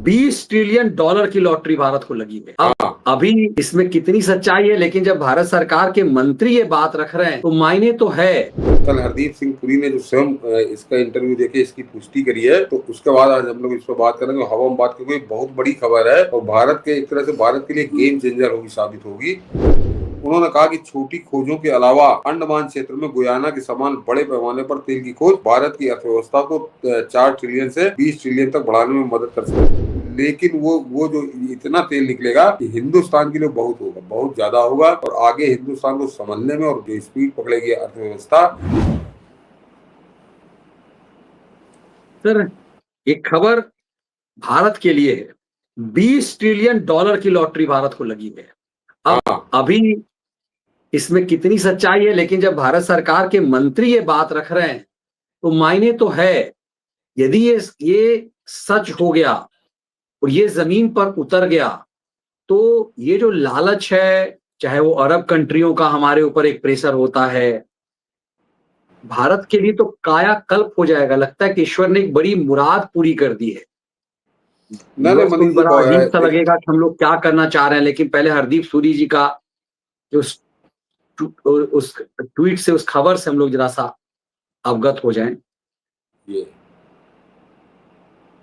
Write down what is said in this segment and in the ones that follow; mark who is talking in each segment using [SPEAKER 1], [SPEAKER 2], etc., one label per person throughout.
[SPEAKER 1] $20 trillion की lottery Bharat को लगी है। अब अभी इसमें कितनी सच्चाई है, लेकिन जब भारत सरकार के मंत्री ये बात रख रहे हैं तो मायने तो है।
[SPEAKER 2] कल हरदीप सिंह पुरी ने जो स्वयं इसका इंटरव्यू देके इसकी पुष्टि करी है, तो उसके बाद आज हम लोग इस पर बात करेंगे। हवा में बात क्योंकि बहुत बड़ी खबर है और भारत के एक तरह से भारत के लिए गेम चेंजर होगी, साबित होगी। उन्होंने कहा कि छोटी खोजों के अलावा अंडमान क्षेत्र में गुयाना के समान बड़े पैमाने पर तेल की खोज भारत की अर्थव्यवस्था को 4 ट्रिलियन से 20 ट्रिलियन तक बढ़ाने में मदद कर सकती है। लेकिन वो जो इतना तेल निकलेगा कि हिंदुस्तान के लिए बहुत होगा, बहुत ज्यादा होगा, और आगे हिंदुस्तान को समझने में और जो स्पीड पकड़ेगी अर्थव्यवस्था।
[SPEAKER 1] सर, एक खबर भारत के लिए है। $20 ट्रिलियन की लॉटरी भारत को लगी है। अब अभी इसमें कितनी सच्चाई है, लेकिन जब भारत सरकार के मंत्री ये बात रख रहे हैं तो मायने तो है। यदि ये सच हो गया और ये जमीन पर उतर गया तो ये जो लालच है, चाहे वो अरब कंट्रियों का हमारे ऊपर एक प्रेशर होता है, भारत के लिए तो कायाकल्प हो जाएगा। लगता है कि ईश्वर ने एक बड़ी मुराद पूरी कर दी है।
[SPEAKER 2] मनीष जी,
[SPEAKER 1] बड़ा अजीब सा लगेगा कि हम लोग क्या करना चाह रहे हैं, लेकिन पहले हरदीप सूरी जी का जो उस ट्वीट से, उस खबर से हम लोग जरा सा अवगत हो जाएं।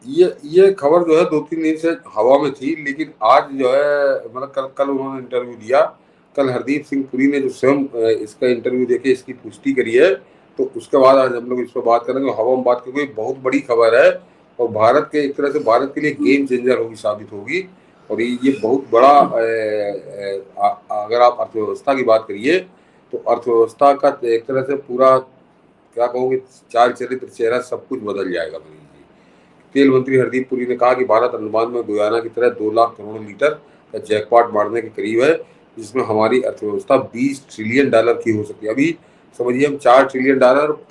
[SPEAKER 2] ये खबर जो है 2-3 दिन से हवा में थी, लेकिन आज जो है मतलब कल उन्होंने इंटरव्यू दिया। कल हरदीप सिंह पुरी ने जो स्वयं इसका इंटरव्यू देके इसकी पुष्टि करी है, तो उसके बाद आज हम लोग इस पर बात करेंगे। हवा में बात क्योंकि बहुत बड़ी खबर है और भारत के एक तरह से भारत के लिए गेम चेंजर होगी, साबित होगी। और ये बहुत बड़ा अगर आप अर्थव्यवस्था की बात करिए तो अर्थव्यवस्था का एक तरह से पूरा क्या कहोगे, चाल चरित्र, चेहरा सब कुछ बदल जाएगा। तेल मंत्री हरदीप पुरी ने कहा कि भारत अंडमान में गुयाना की तरह 2 लाख करोड़ लीटर का जैकपॉट मारने के करीब है, जिसमें हमारी अर्थव्यवस्था $20 ट्रिलियन की हो सकती है। अभी समझिए हम $4 ट्रिलियन,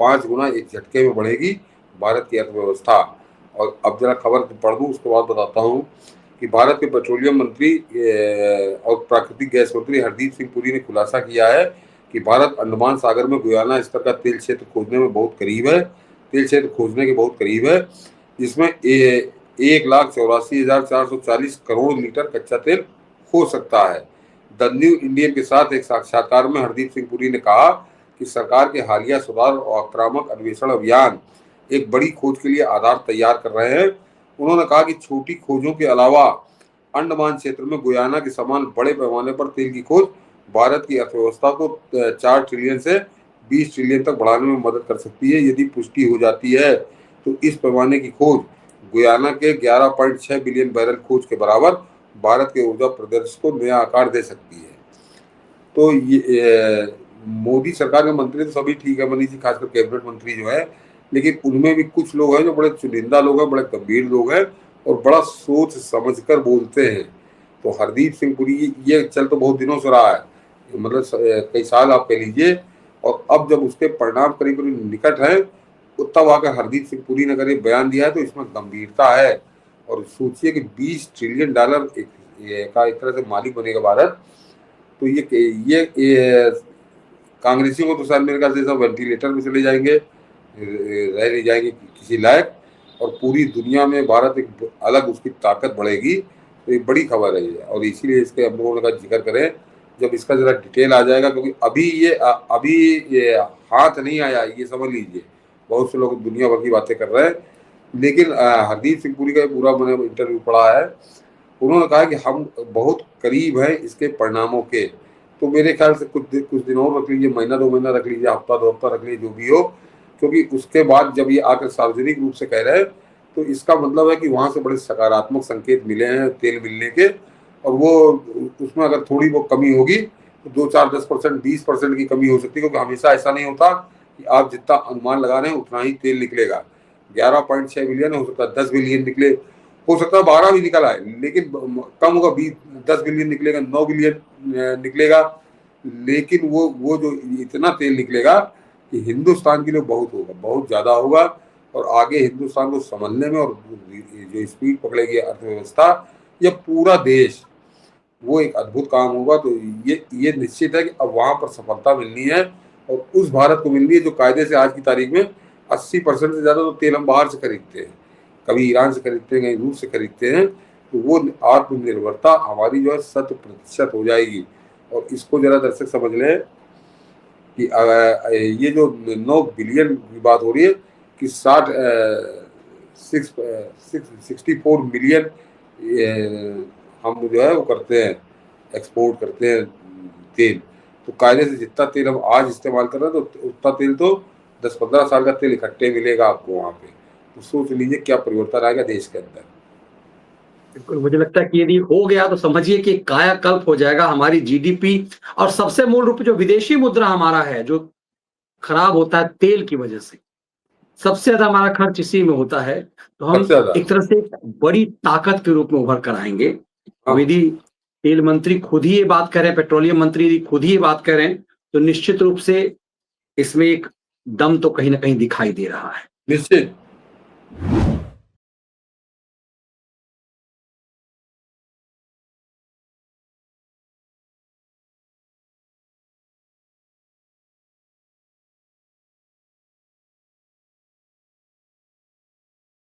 [SPEAKER 2] 5 गुना एक झटके में बढ़ेगी भारत की अर्थव्यवस्था। और अब जरा खबर पढ़ दूं, उसके बाद बताता हूँ कि भारत के पेट्रोलियम मंत्री और प्राकृतिक गैस मंत्री हरदीप सिंह पुरी ने खुलासा किया है कि भारत अंडमान सागर में गुयाना स्तर का तेल क्षेत्र खोजने में बहुत करीब है, तेल क्षेत्र खोजने के बहुत करीब है, जिसमें 1,84,440 करोड़ लीटर कच्चा तेल हो सकता है। द न्यू इंडियन के साथ एक साक्षात्कार में हरदीप सिंह पुरी ने कहा कि सरकार के हालिया सुधार और आक्रामक अन्वेषण अभियान एक बड़ी खोज के लिए आधार तैयार कर रहे हैं। उन्होंने कहा कि छोटी खोजों के अलावा अंडमान क्षेत्र में गुयाना के समान बड़े पैमाने पर तेल की खोज भारत की अर्थव्यवस्था को 4 ट्रिलियन से 20 ट्रिलियन तक बढ़ाने में मदद कर सकती है। यदि पुष्टि हो जाती है तो इस पैमाने की खोज गुयाना के 11.6 बिलियन बैरल खोज के बराबर भारत के ऊर्जा परिदृश्य को नया आकार दे सकती है। तो ये मोदी सरकार के मंत्री तो सभी ठीक है, मनीष जी, खासकर कैबिनेट मंत्री जो है, लेकिन उनमें भी कुछ लोग हैं जो बड़े चुनिंदा लोग हैं, बड़े गंभीर लोग हैं और बड़ा सोच समझकर बोलते हैं। तो हरदीप सिंह पुरी, ये चल तो बहुत दिनों से रहा है, मतलब कई साल आप कह लीजिए, और अब जब उसके परिणाम करीब करीब निकट हैं, तब आकर हरदीप सिंह पुरी ने अगर ये बयान दिया है तो इसमें गंभीरता है। और सोचिए कि $20 ट्रिलियन का एक तरह से मालिक बनेगा भारत। तो ये कांग्रेसियों को तो शायद मेरे ख्याल से सब वेंटिलेटर में चले जाएंगे, रह नहीं जाएंगे किसी लायक, और पूरी दुनिया में भारत एक अलग उसकी ताकत बढ़ेगी। तो ये बड़ी खबर है ये, और इसीलिए इसके हम लोगों का जिक्र करें जब इसका जरा डिटेल आ जाएगा, क्योंकि अभी ये हाथ नहीं आया, ये समझ लीजिए। बहुत से लोग दुनिया भर की बातें कर रहे हैं, लेकिन हरदीप सिंह पुरी का पूरा मैंने इंटरव्यू पढ़ा है। उन्होंने कहा कि हम बहुत करीब हैं इसके परिणामों के। तो मेरे ख्याल से कुछ दिन और रख लीजिए, महीना 2 महीना रख लीजिए, हफ्ता 2 हफ्ता रख लीजिए, जो भी हो, क्योंकि उसके बाद जब ये आकर सार्वजनिक रूप से कह रहे हैं तो इसका मतलब है कि वहां से बड़े सकारात्मक संकेत मिले हैं तेल मिलने के। और वो उसमें अगर थोड़ी वो कमी होगी तो 2-4, 10%, 20% की कमी हो सकती है, क्योंकि हमेशा ऐसा नहीं होता कि आप जितना अनुमान लगा रहे हैं उतना ही तेल निकलेगा। 11.6 बिलियन हो सकता है 10 बिलियन निकले, हो सकता है 12 भी निकल आए, लेकिन कम होगा, 10 बिलियन निकलेगा, 9 बिलियन निकलेगा, लेकिन वो जो इतना तेल निकलेगा कि हिंदुस्तान के लिए बहुत होगा, बहुत ज्यादा होगा, और आगे हिंदुस्तान को समझने में और जो स्पीड पकड़ेगी अर्थव्यवस्था, या पूरा देश, वो एक अद्भुत काम होगा। तो ये निश्चित है कि अब वहां पर सफलता मिलनी है, और उस भारत को मिलनी है जो कायदे से आज की तारीख में 80% से ज्यादा तो तेल हम बाहर से खरीदते हैं। कभी ईरान से खरीदते हैं, कभी रूस से खरीदते हैं, तो वो आत्मनिर्भरता हमारी जो है 100% हो जाएगी। और इसको जरा दर्शक समझ लें कि ये जो 9 बिलियन की बात हो रही है कि 64 मिलियन हम जो है वो करते हैं, एक्सपोर्ट करते हैं तेल। तो कायदे से जितना तेल हम आज इस्तेमाल कर रहे हैं तो उतना तेल तो 10-15 साल का तेल इकट्ठे मिलेगा आपको वहाँ पे। तो सोच लीजिए क्या परिवर्तन आएगा देश के अंदर।
[SPEAKER 1] बिल्कुल, मुझे लगता है कि यदि हो गया तो समझिए कि कायाकल्प हो जाएगा हमारी जीडीपी। और सबसे मूल रूप से जो विदेशी मुद्रा हमारा है, जो खराब होता है तेल की वजह से, सबसे ज्यादा हमारा खर्च इसी में होता है। तो हम
[SPEAKER 2] सबसे ज्यादा।
[SPEAKER 1] एक तरह से एक बड़ी ताकत के रूप में उभर कर आएंगे।
[SPEAKER 2] हाँ।
[SPEAKER 1] यदि तेल मंत्री खुद ही ये बात करें, पेट्रोलियम मंत्री यदि खुद ही ये बात करें, तो निश्चित रूप से इसमें एक दम तो कहीं ना कहीं दिखाई दे रहा है।
[SPEAKER 2] निश्चित।